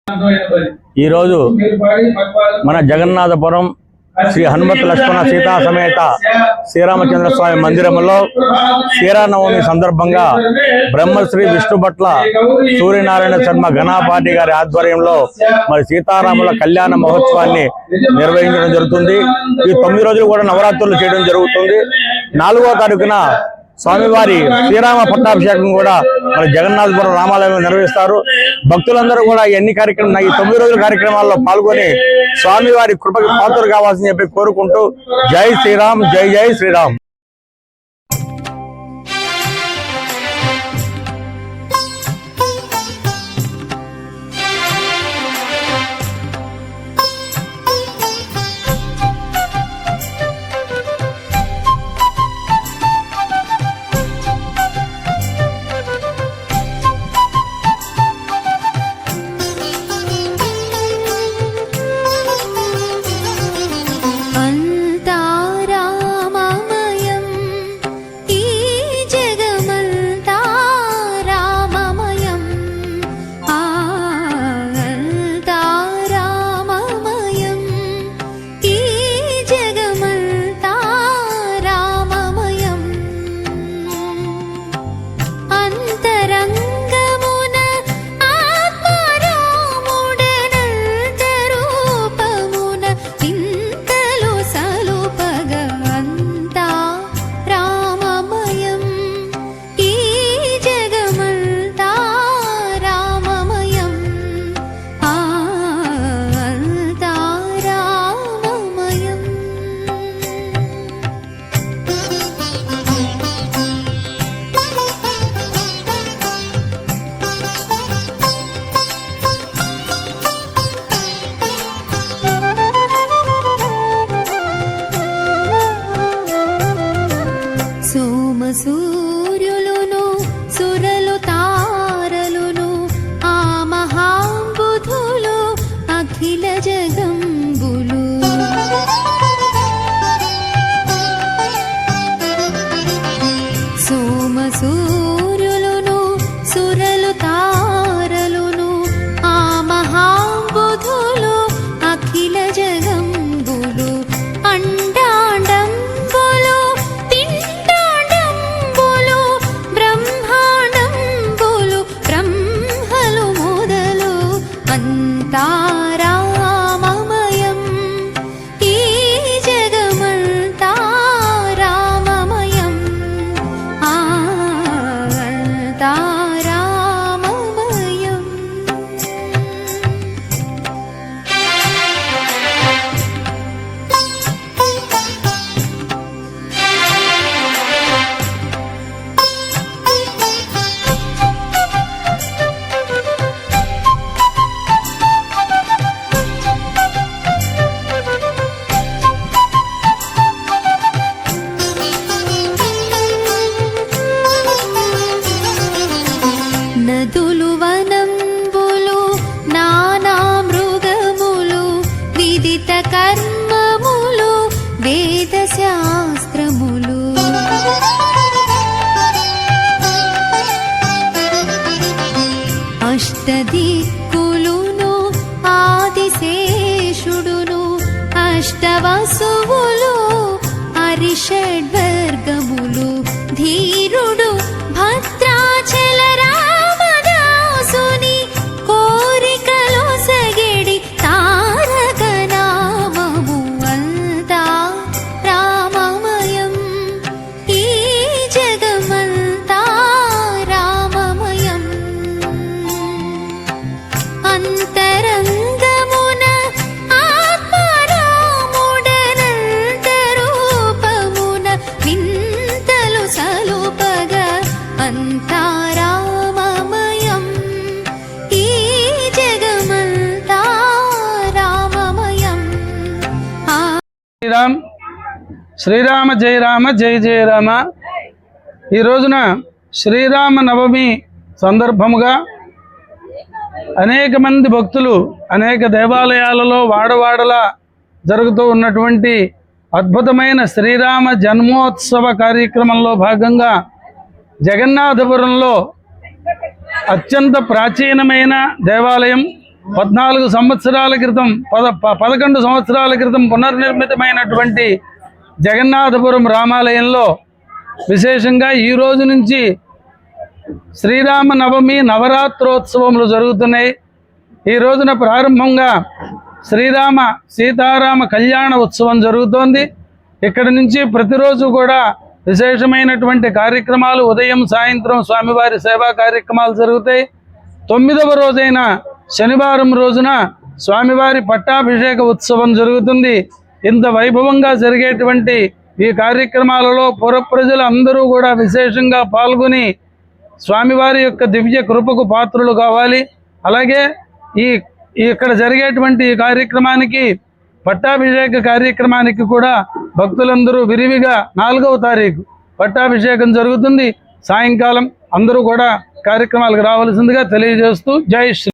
ఈరోజు మన జగన్నాథపురం శ్రీ హనుమత్ లక్ష్మణ సీతా సమేత శ్రీరామచంద్ర స్వామి మందిరంలో శ్రీరామనవమి సందర్భంగా బ్రహ్మశ్రీ విష్ణుభట్ల సూర్యనారాయణ శర్మ ఘనాపాటి గారి ఆధ్వర్యంలో మరి సీతారాముల కళ్యాణ మహోత్సవాన్ని నిర్వహించడం జరుగుతుంది। ఈ 9 రోజులు కూడా నవరాత్రులు చేయడం జరుగుతుంది। 4వ తారీఖున స్వామివారి శ్రీరామ పట్టాభిషేకం కూడా మన జగన్నాథపురం రామాలయంలో నిర్వహిస్తారు। భక్తులందరూ కూడా ఎన్ని కార్యక్రమం ఈ 9 రోజుల కార్యక్రమాల్లో పాల్గొని స్వామివారి కృపకి పాత్రలు కావాల్సింది చెప్పి కోరుకుంటూ జై శ్రీరామ్, జై జై శ్రీరామ్। సూర్యులును సురలు తారలును ఆ మహాంబుధులు అఖిల జగంబులు సోమ సూర్యులును సురలు తారలును ఆ మహాంబుధులు అఖిల జగంబులు అండాండంబులు రామమయం ఈ జగమంతా రామమయం అంతా రామమయం। నదులు వనంబులు నానా మృగములు విదిత కర్మములు వేద శాస్త్రములు అష్టదిక్కులును ఆదిశేషుడును అష్టవసువులు అరిషడ్వర్గములు ధీరుడు భద్రాచల రామదాసుని కోరికలో సగెడి తారక నామము అంతా రామమయం ఈ జగమంతా రామమయం అంతరంగమున ఆత్మారాముడనంతరూపమున వింతలు సలుపగా అంతా రామమయం ఈ జగమంతా రామమయం। శ్రీరామ్ శ్రీరామ జయ రామ జయ జయ రామ। ఈ రోజున శ్రీరామ నవమి సందర్భముగా అనేక మంది భక్తులు అనేక దేవాలయాలలో వాడవాడలా జరుగుతూ ఉన్నటువంటి అద్భుతమైన శ్రీరామ జన్మోత్సవ కార్యక్రమంలో భాగంగా జగన్నాథపురంలో అత్యంత ప్రాచీనమైన దేవాలయం 14 సంవత్సరాల క్రితం 11 సంవత్సరాల క్రితం పునర్నిర్మితమైనటువంటి జగన్నాథపురం రామాలయంలో విశేషంగా ఈ రోజు నుంచి శ్రీరామ నవమి నవరాత్రోత్సవములు జరుగుతున్నాయి. ఈ రోజున ప్రారంభంగా శ్రీరామ సీతారామ కళ్యాణ ఉత్సవం జరుగుతోంది. ఇక్కడి నుంచి ప్రతిరోజు కూడా విశేషమైనటువంటి కార్యక్రమాలు ఉదయం సాయంత్రం స్వామివారి సేవా కార్యక్రమాలు జరుగుతాయి. 9వ రోజైన శనివారం రోజున స్వామివారి పట్టాభిషేక ఉత్సవం జరుగుతుంది. ఇంత వైభవంగా జరిగేటువంటి ఈ కార్యక్రమాలలో పుర ప్రజలు అందరూ కూడా విశేషంగా పాల్గొని స్వామివారి యొక్క దివ్య కృపకు పాత్రులు కావాలి. అలాగే ఇక్కడ జరిగేటువంటి ఈ కార్యక్రమానికి పట్టాభిషేక కార్యక్రమానికి కూడా భక్తులందరూ విరివిగా 4వ తారీఖు పట్టాభిషేకం జరుగుతుంది. సాయంకాలం అందరూ కూడా కార్యక్రమాలకు రావాల్సిందిగా తెలియజేస్తూ జై శ్రీ